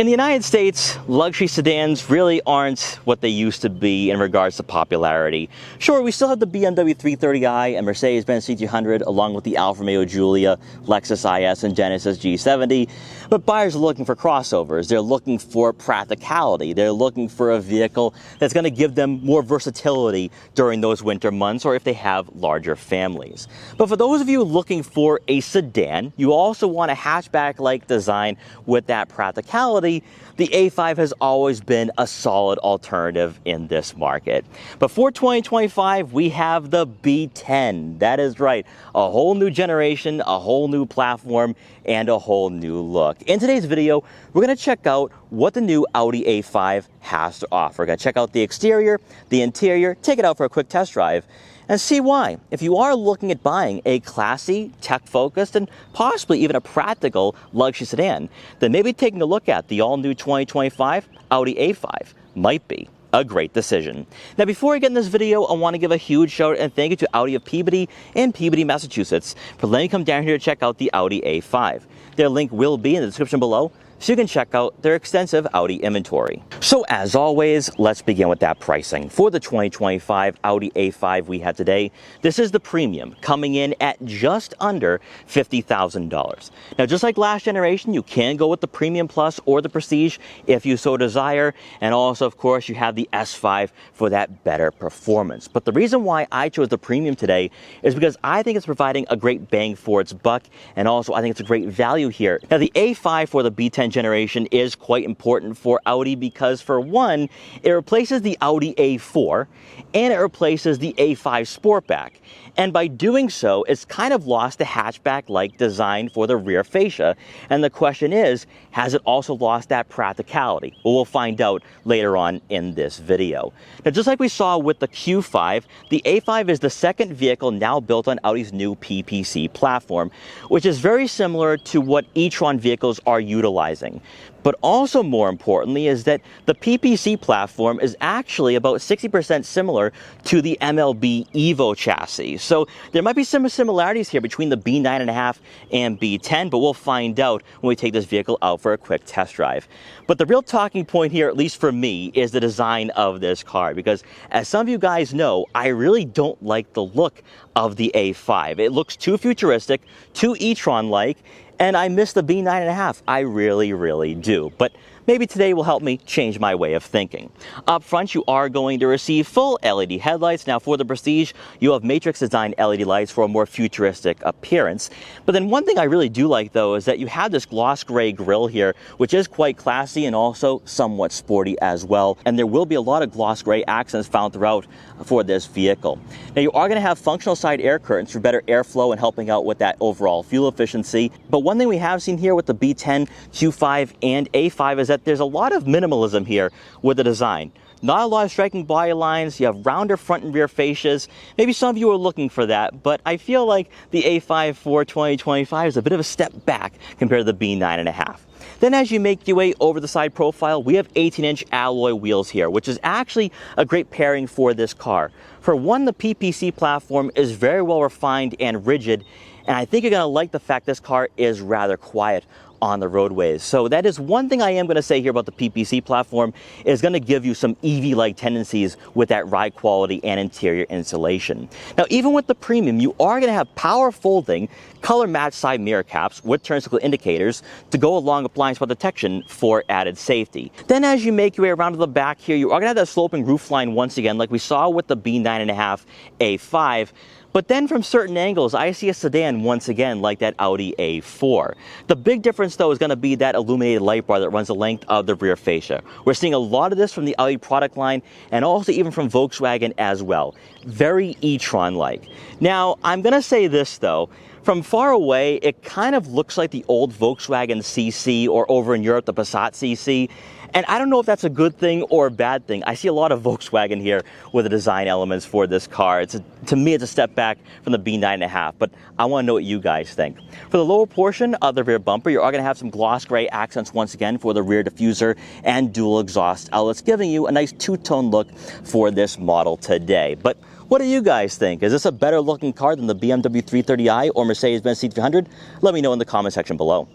In the United States, luxury sedans really aren't what they used to be in regards to popularity. Sure, we still have the BMW 330i and Mercedes-Benz C300 along with the Alfa Romeo Giulia, Lexus IS, and Genesis G70, but buyers are looking for crossovers. They're looking for practicality. They're looking for a vehicle that's going to give them more versatility during those winter months or if they have larger families. But for those of you looking for a sedan, you also want a hatchback-like design with that practicality. The A5 has always been a solid alternative in this market. But for 2025, we have the B10. That is right, a whole new generation, a whole new platform, and a whole new look. In today's video, we're going to check out what the new Audi A5 has to offer. We're going to check out the exterior, the interior, take it out for a quick test drive, and see why. If you are looking at buying a classy, tech-focused, and possibly even a practical luxury sedan, then maybe taking a look at the all-new 2025 Audi A5 might be a great decision. Now, before I get in this video, I want to give a huge shout out and thank you to Audi of Peabody in Peabody, Massachusetts for letting me come down here to check out the Audi A5. Their link will be in the description below, so you can check out their extensive Audi inventory. So as always, let's begin with that pricing. For the 2025 Audi A5 we have today, this is the premium, coming in at just under $50,000. Now, just like last generation, you can go with the Premium Plus or the Prestige if you so desire, and also, of course, you have the S5 for that better performance. But the reason why I chose the Premium today is because I think it's providing a great bang for its buck, and also I think it's a great value here. Now, the A5 for the B10 generation is quite important for Audi because, for one, it replaces the Audi A4 and it replaces the A5 Sportback. And by doing so, it's kind of lost the hatchback-like design for the rear fascia. And the question is, has it also lost that practicality? Well, we'll find out later on in this video. Now, just like we saw with the Q5, the A5 is the second vehicle now built on Audi's new PPC platform, which is very similar to what e-tron vehicles are utilizing. But also more importantly is that the PPC platform is actually about 60% similar to the MLB Evo chassis. So there might be some similarities here between the B9.5 and B10, but we'll find out when we take this vehicle out for a quick test drive. But the real talking point here, at least for me, is the design of this car, because as some of you guys know, I really don't like the look of the A5. It looks too futuristic, too e-tron-like, and I miss the B9.5. I really do. But maybe today will help me change my way of thinking. Up front, you are going to receive full LED headlights. Now, for the Prestige, you have matrix design LED lights for a more futuristic appearance. But then one thing I really do like, though, is that you have this gloss gray grille here, which is quite classy and also somewhat sporty as well. And there will be a lot of gloss gray accents found throughout for this vehicle. Now, you are going to have functional side air curtains for better airflow and helping out with that overall fuel efficiency. But one thing we have seen here with the B10, Q5, and A5 is that there's a lot of minimalism here with the design. Not a lot of striking body lines. You have rounder front and rear fascias. Maybe some of you are looking for that, but I feel like the A5 for 2025 is a bit of a step back compared to the B9.5. Then as you make your way over the side profile, we have 18-inch alloy wheels here, which is actually a great pairing for this car. For one, the PPC platform is very well refined and rigid, and I think you're going to like the fact this car is rather quiet on the roadways. So that is one thing I am going to say here about the PPC platform, is going to give you some EV-like tendencies with that ride quality and interior insulation. Now, even with the Premium, you are going to have power folding, color match side mirror caps with turn signal indicators to go along with blind spot detection for added safety. Then as you make your way around to the back here, you are going to have that sloping roofline once again, like we saw with the B9.5 A5. But then from certain angles, I see a sedan once again like that Audi A4. The big difference, though, is going to be that illuminated light bar that runs the length of the rear fascia. We're seeing a lot of this from the Audi product line and also even from Volkswagen as well. Very e-tron-like. Now, I'm going to say this, though. From far away, it kind of looks like the old Volkswagen CC, or over in Europe, the Passat CC. And I don't know if that's a good thing or a bad thing. I see a lot of Volkswagen here with the design elements for this car. To me, it's a step back from the B9.5, but I want to know what you guys think. For the lower portion of the rear bumper, you are going to have some gloss gray accents once again for the rear diffuser and dual exhaust outlets, giving you a nice two-tone look for this model today. But what do you guys think? Is this a better looking car than the BMW 330i or Mercedes-Benz C300? Let me know in the comment section below.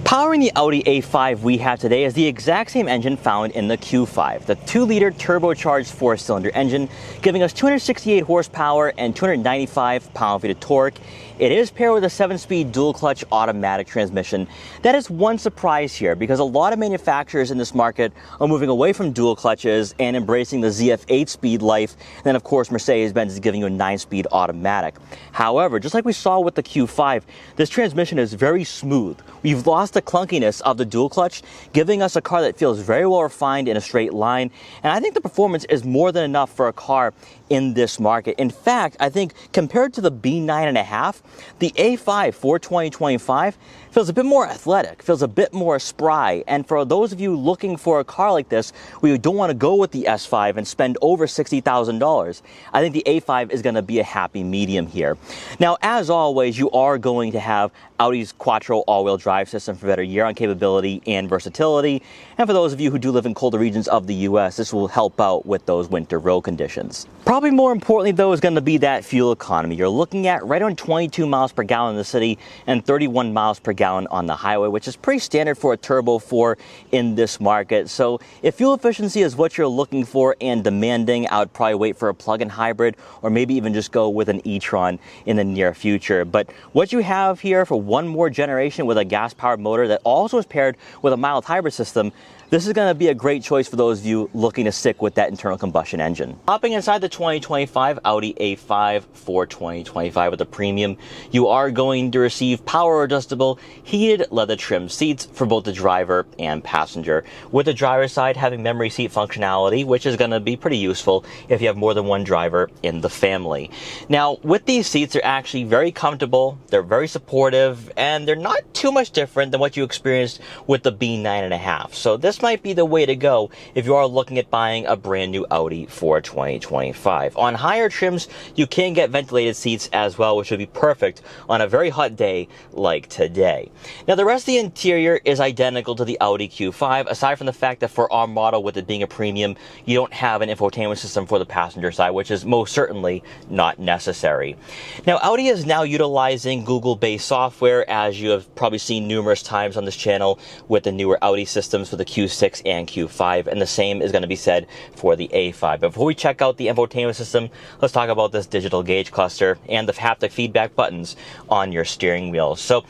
Powering the Audi A5 we have today is the exact same engine found in the Q5, the 2-liter turbocharged 4-cylinder engine, giving us 268 horsepower and 295 pound-feet of torque. It is paired with a 7-speed dual-clutch automatic transmission. That is one surprise here, because a lot of manufacturers in this market are moving away from dual clutches and embracing the ZF 8-speed life. And then, of course, Mercedes-Benz is giving you a 9-speed automatic. However, just like we saw with the Q5, this transmission is very smooth. We've lost the clunkiness of the dual clutch, giving us a car that feels very well refined in a straight line. And I think the performance is more than enough for a car in this market. In fact, I think compared to the B10 A5, the A5 for 2025 feels a bit more athletic, feels a bit more spry. And for those of you looking for a car like this, where you don't want to go with the S5 and spend over $60,000, I think the A5 is going to be a happy medium here. Now, as always, you are going to have Audi's Quattro all-wheel drive system for better year-round capability and versatility. And for those of you who do live in colder regions of the US, this will help out with those winter road conditions. Probably more importantly, though, is going to be that fuel economy. You're looking at right around 22 miles per gallon in the city and 31 miles per gallon on the highway, which is pretty standard for a Turbo 4 in this market. So if fuel efficiency is what you're looking for and demanding, I would probably wait for a plug-in hybrid or maybe even just go with an e-tron in the near future. But what you have here for one more generation with a gas-powered motor that also is paired with a mild hybrid system, this is going to be a great choice for those of you looking to stick with that internal combustion engine. Hopping inside the 2025 Audi A5 for 2025 with a premium, you are going to receive power adjustable heated leather trim seats for both the driver and passenger, with the driver's side having memory seat functionality, which is going to be pretty useful if you have more than one driver in the family. Now, with these seats, they're actually very comfortable, they're very supportive, and they're not too much different than what you experienced with the B10 A5. So this might be the way to go if you are looking at buying a brand new Audi for 2025. On higher trims, you can get ventilated seats as well, which would be perfect on a very hot day like today. Now, the rest of the interior is identical to the Audi Q5, aside from the fact that for our model, with it being a premium, you don't have an infotainment system for the passenger side, which is most certainly not necessary. Now, Audi is now utilizing Google-based software, as you have probably seen numerous times on this channel with the newer Audi systems for the Q6 and Q5, and the same is going to be said for the A5. Before we check out the infotainment system, let's talk about this digital gauge cluster and the haptic feedback buttons on your steering wheel. So,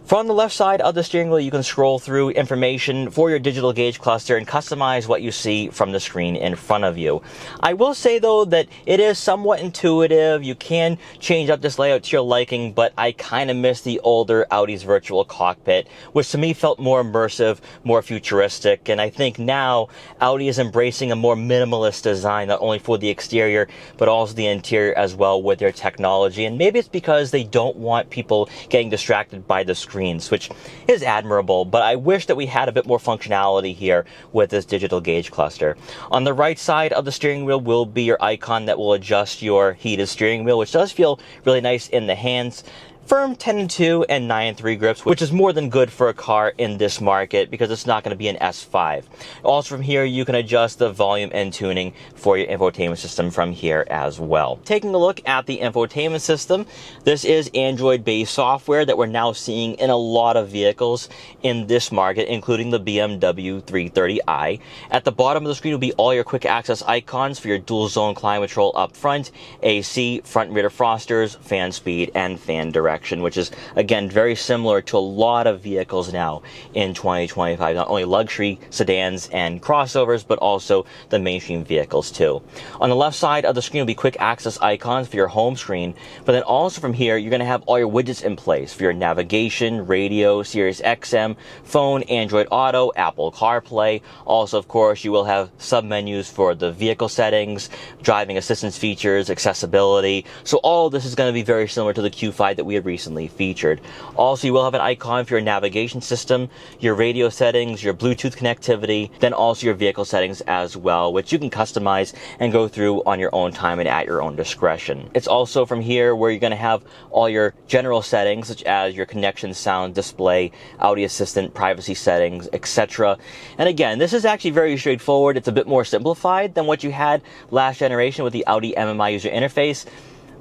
from the left side of the steering wheel, you can scroll through information for your digital gauge cluster and customize what you see from the screen in front of you. I will say, though, that it is somewhat intuitive. You can change up this layout to your liking, but I kind of miss the older Audi's virtual cockpit, which to me felt more immersive, more futuristic, and I think now Audi is embracing a more minimalist design, not only for the exterior, but also the interior as well with their technology. And maybe it's because they don't want people getting distracted by the screens, which is admirable, but I wish that we had a bit more functionality here with this digital gauge cluster. On the right side of the steering wheel will be your icon that will adjust your heated steering wheel, which does feel really nice in the hands. Firm 10-2 and 9-3 grips, which is more than good for a car in this market because it's not going to be an S5. Also from here, you can adjust the volume and tuning for your infotainment system from here as well. Taking a look at the infotainment system, this is Android-based software that we're now seeing in a lot of vehicles in this market, including the BMW 330i. At the bottom of the screen will be all your quick access icons for your dual zone climate control up front, AC, front and rear defrosters, fan speed, and fan direction, which is, again, very similar to a lot of vehicles now in 2025, not only luxury sedans and crossovers, but also the mainstream vehicles too. On the left side of the screen will be quick access icons for your home screen, but then also from here, you're going to have all your widgets in place for your navigation, radio, Sirius XM, phone, Android Auto, Apple CarPlay. Also, of course, you will have sub-menus for the vehicle settings, driving assistance features, accessibility. So all of this is going to be very similar to the Q5 that we had recently featured. Also, you will have an icon for your navigation system, your radio settings, your Bluetooth connectivity, then also your vehicle settings as well, which you can customize and go through on your own time and at your own discretion. It's also from here where you're going to have all your general settings, such as your connection, sound, display, Audi Assistant, privacy settings, etc. And again, this is actually very straightforward. It's a bit more simplified than what you had last generation with the Audi MMI user interface.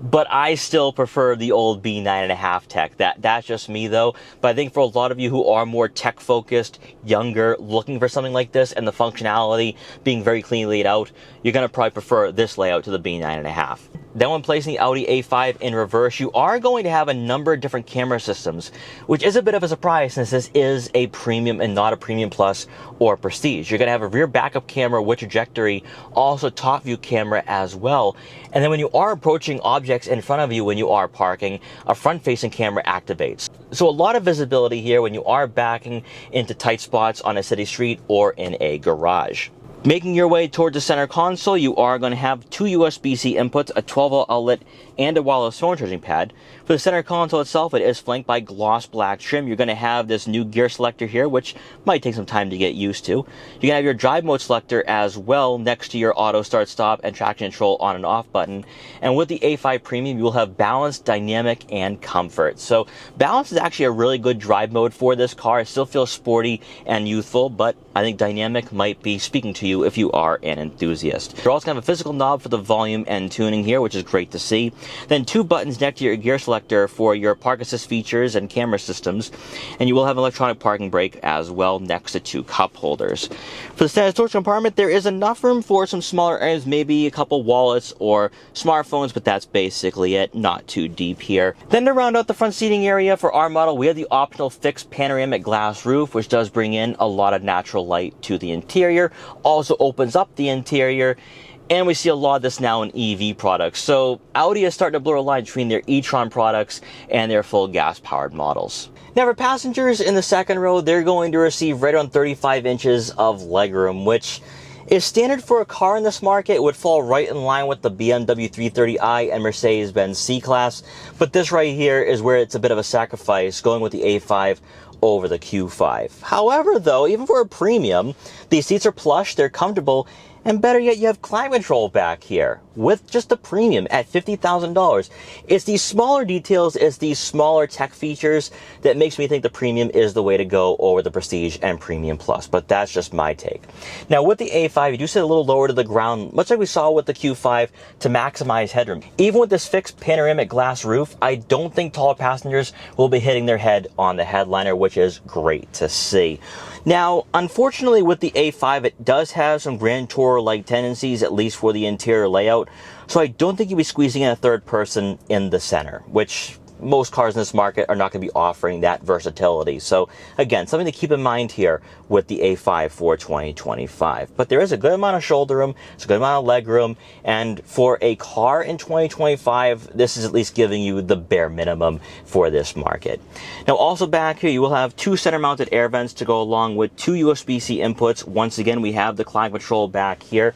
But I still prefer the old B9.5 tech. That's just me though. But I think for a lot of you who are more tech focused, younger, looking for something like this and the functionality being very cleanly laid out, you're going to probably prefer this layout to the B9.5. Then when placing the Audi A5 in reverse, you are going to have a number of different camera systems, which is a bit of a surprise since this is a premium and not a premium plus or prestige. You're going to have a rear backup camera with trajectory, also top view camera as well. And then when you are approaching objects in front of you when you are parking, a front facing camera activates. So a lot of visibility here when you are backing into tight spots on a city street or in a garage. Making your way towards the center console, you are going to have two USB-C inputs, a 12-volt outlet, and a wireless phone charging pad. For the center console itself, it is flanked by gloss black trim. You're going to have this new gear selector here, which might take some time to get used to. You're going to have your drive mode selector as well next to your auto start stop and traction control on and off button. And with the A5 Premium, you will have balance, dynamic, and comfort. So balance is actually a really good drive mode for this car. It still feels sporty and youthful, but I think dynamic might be speaking to you if you are an enthusiast. You're also going to have a physical knob for the volume and tuning here, which is great to see. Then two buttons next to your gear selector for your park assist features and camera systems. And you will have an electronic parking brake as well next to two cup holders. For the standard storage compartment, there is enough room for some smaller items, maybe a couple wallets or smartphones, but that's basically it. Not too deep here. Then to round out the front seating area for our model, we have the optional fixed panoramic glass roof, which does bring in a lot of natural light to the interior. Also opens up the interior, and we see a lot of this now in EV products. So Audi is starting to blur a line between their e-tron products and their full gas-powered models. Now for passengers in the second row, they're going to receive right around 35 inches of legroom, which is standard for a car in this market. It would fall right in line with the BMW 330i and Mercedes-Benz C-Class. But this right here is where it's a bit of a sacrifice, going with the A5 over the Q5. However, though, even for a premium, these seats are plush, they're comfortable, and better yet, you have climate control back here with just a premium at $50,000. It's these smaller details, it's these smaller tech features that makes me think the premium is the way to go over the Prestige and Premium Plus, but that's just my take. Now with the A5, you do sit a little lower to the ground, much like we saw with the Q5, to maximize headroom. Even with this fixed panoramic glass roof, I don't think taller passengers will be hitting their head on the headliner, which is great to see. Now, unfortunately with the A5, it does have some Grand Tourer-like tendencies, at least for the interior layout. So I don't think you'll be squeezing in a third person in the center, which most cars in this market are not going to be offering that versatility. So again, something to keep in mind here with the A5 for 2025. But there is a good amount of shoulder room, it's a good amount of leg room, and for a car in 2025, this is at least giving you the bare minimum for this market. Now also back here, you will have two center mounted air vents to go along with two USB-C inputs. Once again, we have the climate control back here.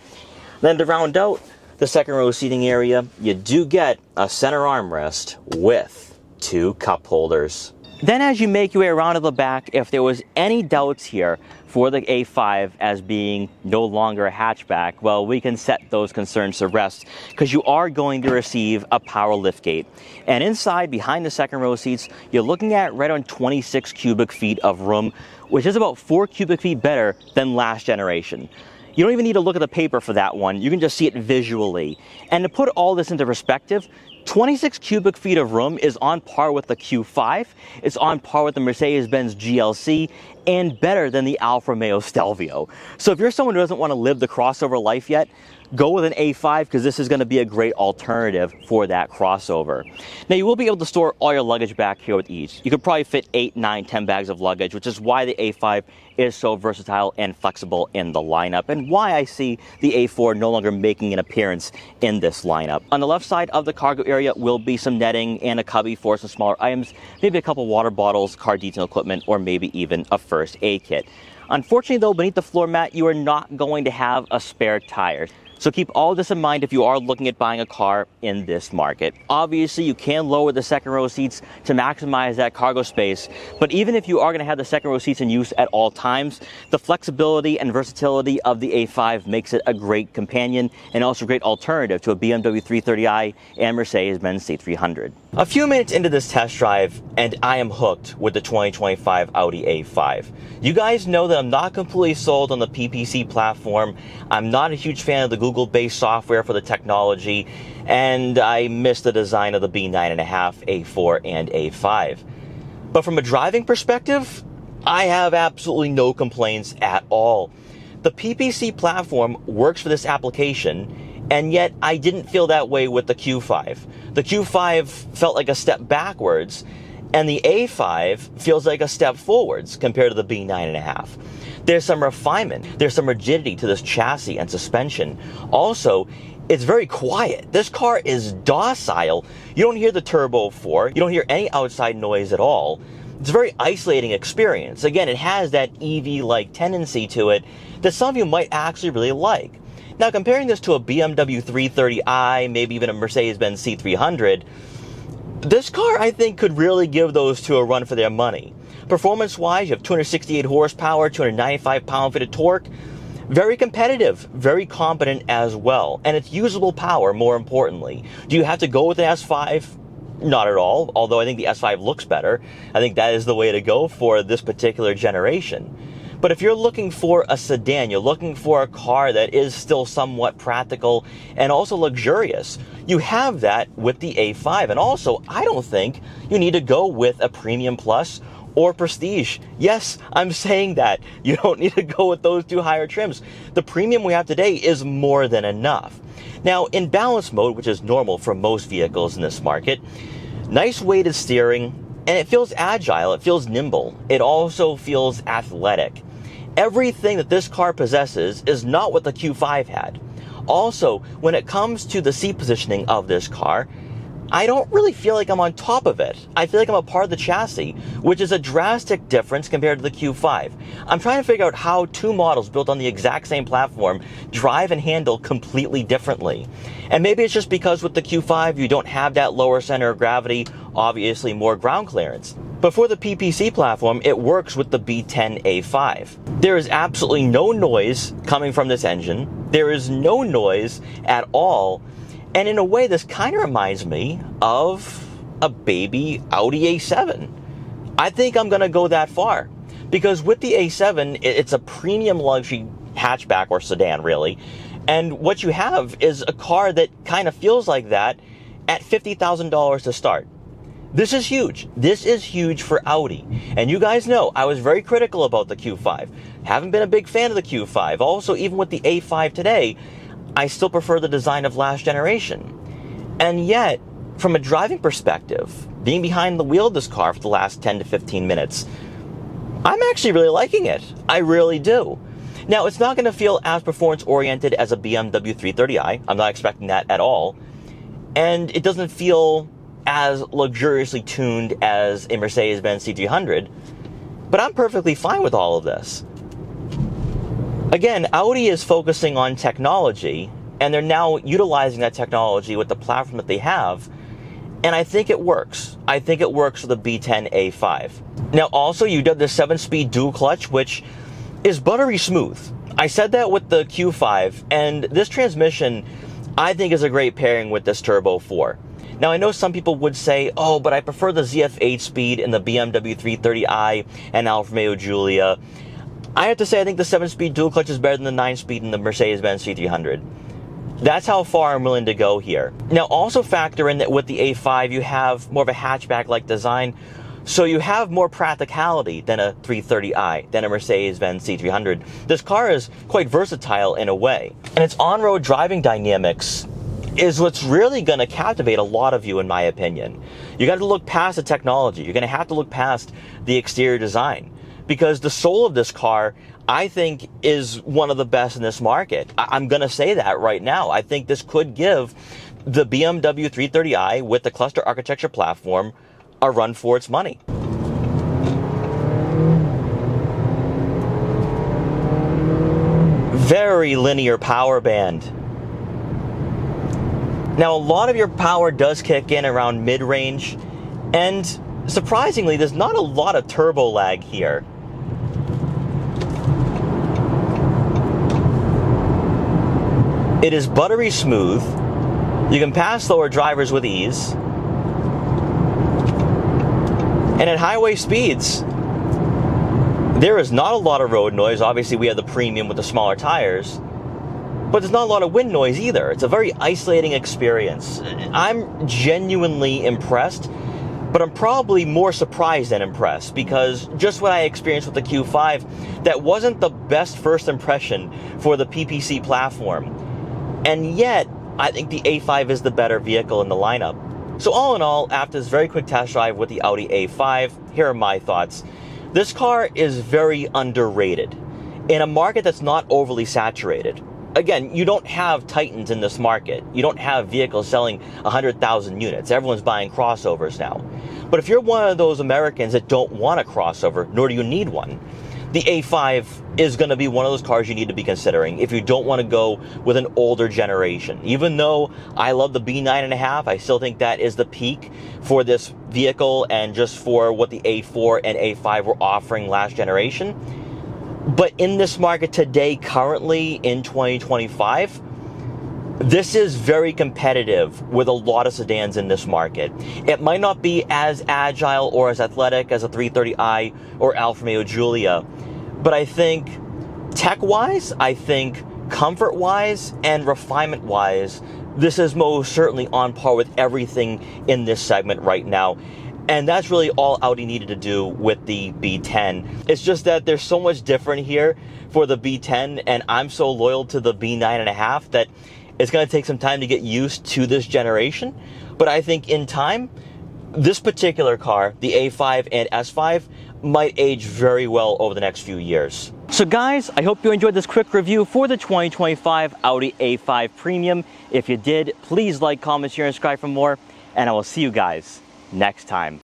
Then to round out the second row seating area, you do get a center armrest with two cup holders. Then as you make your way around to the back, if there was any doubts here for the A5 as being no longer a hatchback, well, we can set those concerns to rest because you are going to receive a power liftgate. And inside, behind the second row seats, you're looking at right on 26 cubic feet of room, which is about 4 cubic feet better than last generation. You don't even need to look at the paper for that one. You can just see it visually. And to put all this into perspective, 26 cubic feet of room is on par with the Q5, it's on par with the Mercedes-Benz GLC, and better than the Alfa Romeo Stelvio. So if you're someone who doesn't want to live the crossover life yet, go with an A5 because this is going to be a great alternative for that crossover. Now you will be able to store all your luggage back here with ease. You could probably fit 8, 9, 10 bags of luggage, which is why the A5 is so versatile and flexible in the lineup, and why I see the A4 no longer making an appearance in this lineup. On the left side of the cargo area will be some netting and a cubby for some smaller items, maybe a couple water bottles, car detail equipment, or maybe even a first aid kit. Unfortunately though, beneath the floor mat, you are not going to have a spare tire. So keep all this in mind if you are looking at buying a car in this market. Obviously, you can lower the second row seats to maximize that cargo space, but even if you are going to have the second row seats in use at all times, the flexibility and versatility of the A5 makes it a great companion and also a great alternative to a BMW 330i and Mercedes-Benz C300. A few minutes into this test drive, and I am hooked with the 2025 Audi A5. You guys know that I'm not completely sold on the PPC platform. I'm not a huge fan of the Google-based software for the technology, and I miss the design of the B10 A5, A4, and A5. But from a driving perspective, I have absolutely no complaints at all. The PPC platform works for this application, and yet I didn't feel that way with the Q5. The Q5 felt like a step backwards, and the A5 feels like a step forwards compared to the B9 A5. There's some refinement, there's some rigidity to this chassis and suspension. Also, it's very quiet. This car is docile. You don't hear the Turbo 4, you don't hear any outside noise at all. It's a very isolating experience. Again, it has that EV-like tendency to it that some of you might actually really like. Now, comparing this to a BMW 330i, maybe even a Mercedes-Benz C300, this car, I think, could really give those two a run for their money. Performance-wise, you have 268 horsepower, 295 pound-feet of torque. Very competitive, very competent as well. And it's usable power, more importantly. Do you have to go with an S5? Not at all, although I think the S5 looks better. I think that is the way to go for this particular generation. But if you're looking for a sedan, you're looking for a car that is still somewhat practical and also luxurious, you have that with the A5. And also, I don't think you need to go with a Premium Plus or Prestige. Yes, I'm saying that. You don't need to go with those two higher trims. The Premium we have today is more than enough. Now, in balance mode, which is normal for most vehicles in this market, nice weighted steering, and it feels agile, it feels nimble. It also feels athletic. Everything that this car possesses is not what the Q5 had. Also, when it comes to the seat positioning of this car, I don't really feel like I'm on top of it. I feel like I'm a part of the chassis, which is a drastic difference compared to the Q5. I'm trying to figure out how two models built on the exact same platform drive and handle completely differently. And maybe it's just because with the Q5 you don't have that lower center of gravity, obviously more ground clearance. But for the PPC platform, it works with the B10 A5. There is absolutely no noise coming from this engine. There is no noise at all. And in a way, this kind of reminds me of a baby Audi A7. I think I'm going to go that far. Because with the A7, it's a premium luxury hatchback or sedan, really. And what you have is a car that kind of feels like that at $50,000 to start. This is huge. This is huge for Audi. And you guys know, I was very critical about the Q5. Haven't been a big fan of the Q5. Also, even with the A5 today, I still prefer the design of last generation. And yet, from a driving perspective, being behind the wheel of this car for the last 10 to 15 minutes, I'm actually really liking it. I really do. Now, it's not going to feel as performance-oriented as a BMW 330i. I'm not expecting that at all. And it doesn't feel as luxuriously tuned as a Mercedes-Benz C300. But I'm perfectly fine with all of this. Again, Audi is focusing on technology, and they're now utilizing that technology with the platform that they have, and I think it works. I think it works for the B10 A5. Now, also, you did the 7-speed dual clutch, which is buttery smooth. I said that with the Q5, and this transmission, I think, is a great pairing with this Turbo 4. Now, I know some people would say, oh, but I prefer the ZF 8-speed in the BMW 330i and Alfa Romeo Giulia. I have to say, I think the 7-speed dual clutch is better than the 9-speed in the Mercedes-Benz C300. That's how far I'm willing to go here. Now, also factor in that with the A5, you have more of a hatchback-like design, so you have more practicality than a 330i, than a Mercedes-Benz C300. This car is quite versatile in a way. And its on-road driving dynamics is what's really going to captivate a lot of you, in my opinion. You got to look past the technology. You're going to have to look past the exterior design. Because the soul of this car, I think, is one of the best in this market. I'm going to say that right now. I think this could give the BMW 330i with the cluster architecture platform a run for its money. Very linear power band. Now, a lot of your power does kick in around mid-range, and surprisingly, there's not a lot of turbo lag here. It is buttery smooth. You can pass slower drivers with ease. And at highway speeds, there is not a lot of road noise. Obviously, we have the premium with the smaller tires. but there's not a lot of wind noise either. It's a very isolating experience. I'm genuinely impressed, but I'm probably more surprised than impressed, because just what I experienced with the Q5, that wasn't the best first impression for the PPC platform. And yet, I think the A5 is the better vehicle in the lineup. So all in all, after this very quick test drive with the Audi A5, here are my thoughts. This car is very underrated in a market that's not overly saturated. Again, you don't have titans in this market. You don't have vehicles selling 100,000 units. Everyone's buying crossovers now. But if you're one of those Americans that don't want a crossover, nor do you need one, the A5 is going to be one of those cars you need to be considering if you don't want to go with an older generation. Even though I love the B10 A5, I still think that is the peak for this vehicle and just for what the A4 and A5 were offering last generation. But in this market today, currently in 2025, this is very competitive with a lot of sedans in this market. It might not be as agile or as athletic as a 330i or Alfa Romeo Giulia, but I think tech-wise, I think comfort-wise, and refinement-wise, this is most certainly on par with everything in this segment right now. And that's really all Audi needed to do with the B10. It's just that there's so much different here for the B10, and I'm so loyal to the B9 1/2 that it's going to take some time to get used to this generation. But I think in time, this particular car, the A5 and S5, might age very well over the next few years. So guys, I hope you enjoyed this quick review for the 2025 Audi A5 Premium. If you did, please like, comment, share, and subscribe for more, and I will see you guys next time.